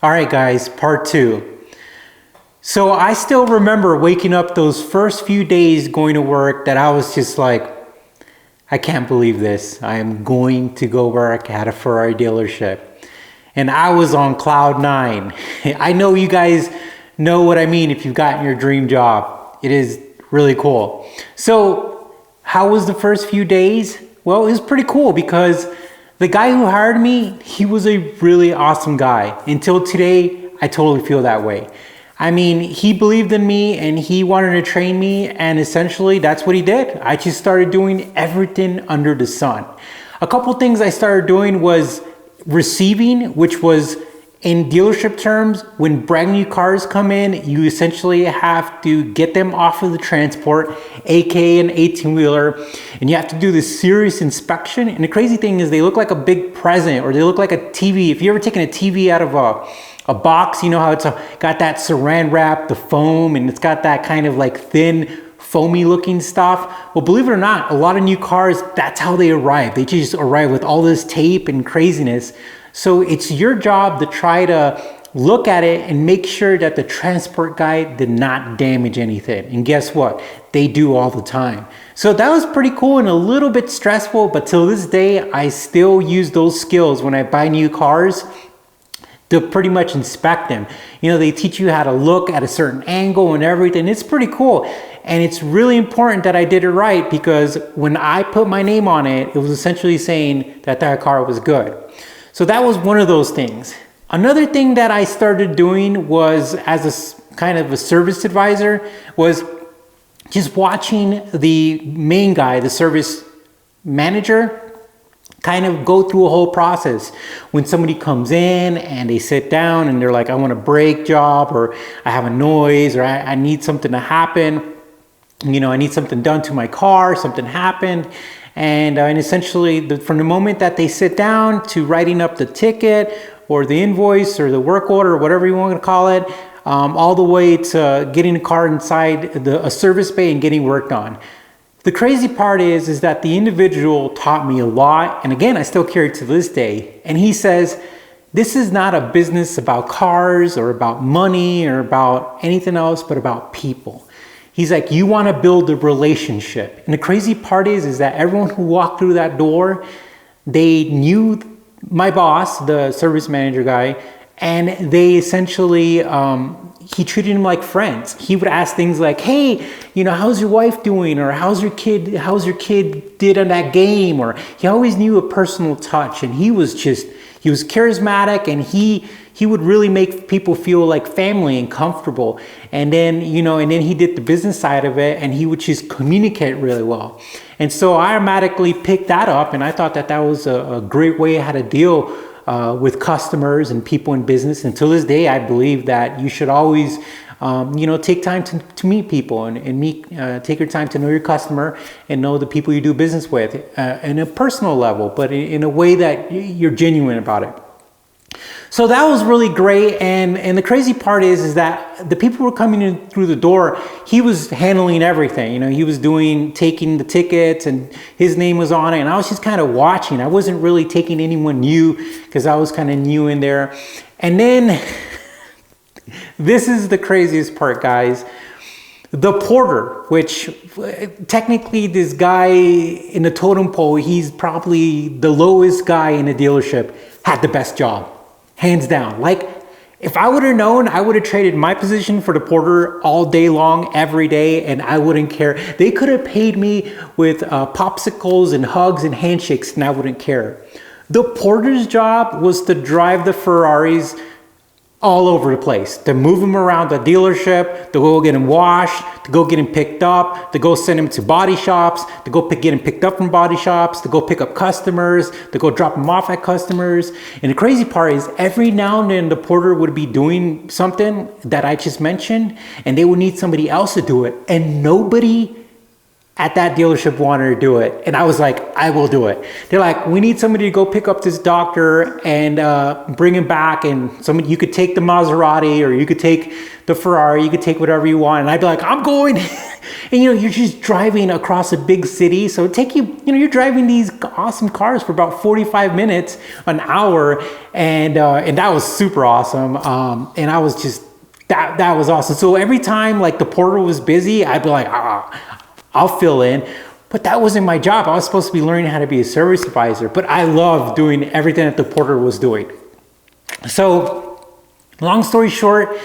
All right, guys, part two. So I still remember waking up those first few days going to work that I was just like, I can't believe this. I am going to go work at a Ferrari dealership. And I was on cloud nine. I know you guys know what I mean if you've gotten your dream job. It is really cool. So how was the first few days? Well, it was pretty cool because the guy who hired me, he was a really awesome guy. Until today, I totally feel that way. I mean, he believed in me and he wanted to train me, and essentially that's what he did. I just started doing everything under the sun. A couple things I started doing was receiving, which was in dealership terms, when brand new cars come in, you essentially have to get them off of the transport, aka an 18-wheeler, and you have to do this serious inspection. And the crazy thing is they look like a big present, or they look like a TV. If you ever taken a TV out of a box, you know how it's got that saran wrap, the foam, and it's got that kind of like thin, foamy looking stuff. Well, believe it or not, a lot of new cars, that's how they arrive. They just arrive with all this tape and craziness. So it's your job to try to look at it and make sure that the transport guy did not damage anything. And guess what? They do all the time. So that was pretty cool and a little bit stressful, but till this day, I still use those skills when I buy new cars to pretty much inspect them. You know, they teach you how to look at a certain angle and everything. It's pretty cool. And it's really important that I did it right, because when I put my name on it, it was essentially saying that that car was good. So that was one of those things. Another thing that I started doing was, as a kind of a service advisor, was just watching the main guy, the service manager, kind of go through a whole process. When somebody comes in and they sit down and they're like, I want a brake job, or I have a noise, or I need something to happen. You know, I need something done to my car, something happened. And essentially, from the moment that they sit down to writing up the ticket or the invoice or the work order or whatever you want to call it, all the way to getting the car inside a service bay and getting worked on. The crazy part is that the individual taught me a lot. And again, I still carry it to this day. And he says, this is not a business about cars or about money or about anything else, but about people. He's like, you want to build a relationship. And the crazy part is that everyone who walked through that door, they knew my boss, the service manager guy, and they essentially, he treated them like friends. He would ask things like, hey, you know, how's your wife doing? Or how's your kid did on that game? Or he always knew a personal touch. And he was charismatic, and he would really make people feel like family and comfortable. And then, you know, and then he did the business side of it, and he would just communicate really well. And so I automatically picked that up, and I thought that that was a great way how to deal with customers and people in business. And to this day, I believe that you should always, you know, take time to meet people and take your time to know your customer and know the people you do business with in a personal level, but in a way that you're genuine about it. So that was really great. And the crazy part is that the people who were coming in through the door, he was handling everything. You know, he was taking the tickets, and his name was on it. And I was just kind of watching. I wasn't really taking anyone new because I was kind of new in there. And then this is the craziest part, guys. The porter, which technically this guy in the totem pole, he's probably the lowest guy in the dealership, had the best job. Hands down. Like, if I would have known, I would have traded my position for the porter all day long, every day, and I wouldn't care. They could have paid me with popsicles and hugs and handshakes, and I wouldn't care. The porter's job was to drive the Ferraris all over the place, to move them around the dealership, to go get them washed, to go get them picked up, to go send them to body shops, to go get them picked up from body shops, to go pick up customers, to go drop them off at customers. And the crazy part is every now and then the porter would be doing something that I just mentioned, and they would need somebody else to do it. And nobody at that dealership wanted to do it. And I was like, I will do it. They're like, we need somebody to go pick up this doctor and bring him back. And somebody, you could take the Maserati or you could take the Ferrari, you could take whatever you want. And I'd be like, I'm going. And you're just driving across a big city. So it take you, you're driving these awesome cars for about 45 minutes, an hour. And that was super awesome. And I was just, that was awesome. So every time like the porter was busy, I'd be like, I'll fill in. But that wasn't my job. I was supposed to be learning how to be a service advisor, but I loved doing everything that the porter was doing. So long story short,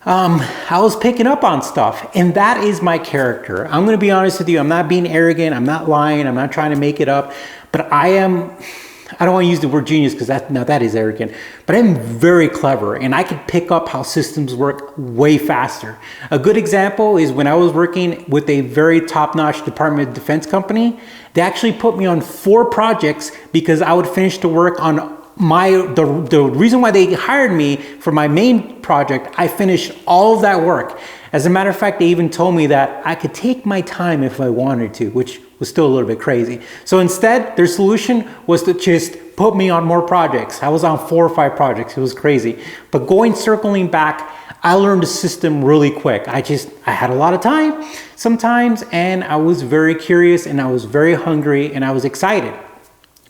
I was picking up on stuff, and that is my character. I'm going to be honest with you. I'm not being arrogant. I'm not lying. I'm not trying to make it up, but I don't want to use the word genius because that is arrogant, but I'm very clever and I can pick up how systems work way faster. A good example is when I was working with a very top-notch Department of Defense company, they actually put me on 4 projects because I would finish the work on the reason why they hired me for my main project. I finished all of that work. As a matter of fact, they even told me that I could take my time if I wanted to, which was still a little bit crazy. So instead, their solution was to just put me on more projects. I was on 4 or 5 projects. It was crazy. But circling back, I learned the system really quick. I had a lot of time sometimes, and I was very curious, and I was very hungry, and I was excited.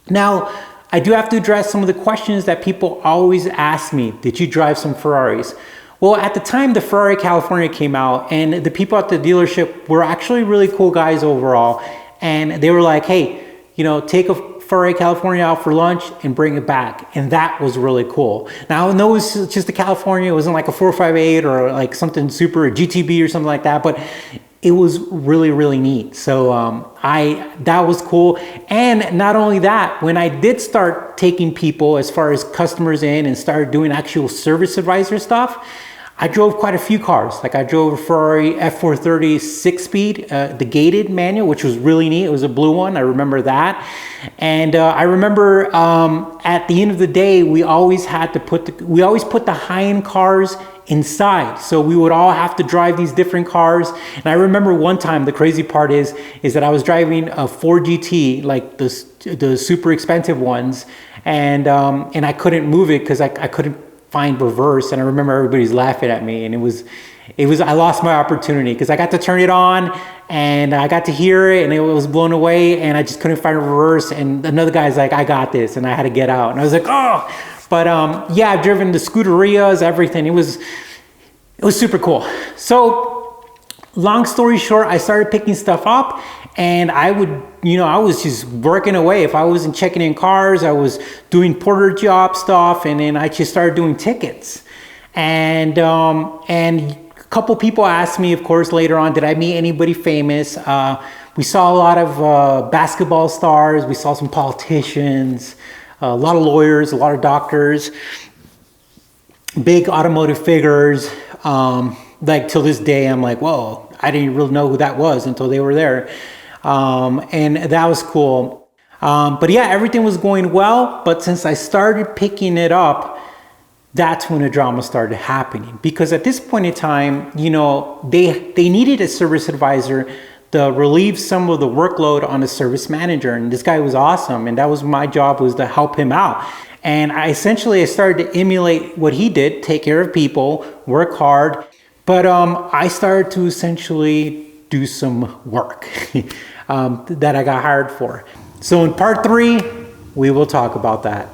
Now, I do have to address some of the questions that people always ask me. Did you drive some Ferraris? Well, at the time, the Ferrari California came out, and the people at the dealership were actually really cool guys overall. And they were like, hey, take a Ferrari California out for lunch and bring it back. And that was really cool. Now, I know it was just a California. It wasn't like a 458 or like something super GTB or something like that, but it was really, really neat. So that was cool. And not only that, when I did start taking people as far as customers in and started doing actual service advisor stuff, I drove quite a few cars. Like I drove a Ferrari F430 6-speed, the gated manual, which was really neat. It was a blue one. I remember that. And I remember at the end of the day, we always put the high-end cars inside. So we would all have to drive these different cars. And I remember one time, the crazy part is that I was driving a Ford GT, like the super expensive ones. And I couldn't move it because I couldn't find reverse, and I remember everybody's laughing at me, and I lost my opportunity because I got to turn it on and I got to hear it and it was blown away, and I just couldn't find a reverse, and another guy's like, I got this, and I had to get out, and I was like, oh. But yeah, I've driven the Scuderias, everything. It was super cool. So long story short, I started picking stuff up, and I was just working away. If I wasn't checking in cars, I was doing porter job stuff, and then I just started doing tickets. And a couple people asked me, of course, later on, did I meet anybody famous? We saw a lot of basketball stars. We saw some politicians, a lot of lawyers, a lot of doctors, big automotive figures. Like till this day, I'm like, whoa, I didn't really know who that was until they were there. And that was cool. But yeah, everything was going well. But since I started picking it up, that's when the drama started happening. Because at this point in time, they needed a service advisor to relieve some of the workload on the service manager. And this guy was awesome. And that was my job, was to help him out. And I started to emulate what he did, take care of people, work hard. But I started to essentially do some work that I got hired for. So in part 3, we will talk about that.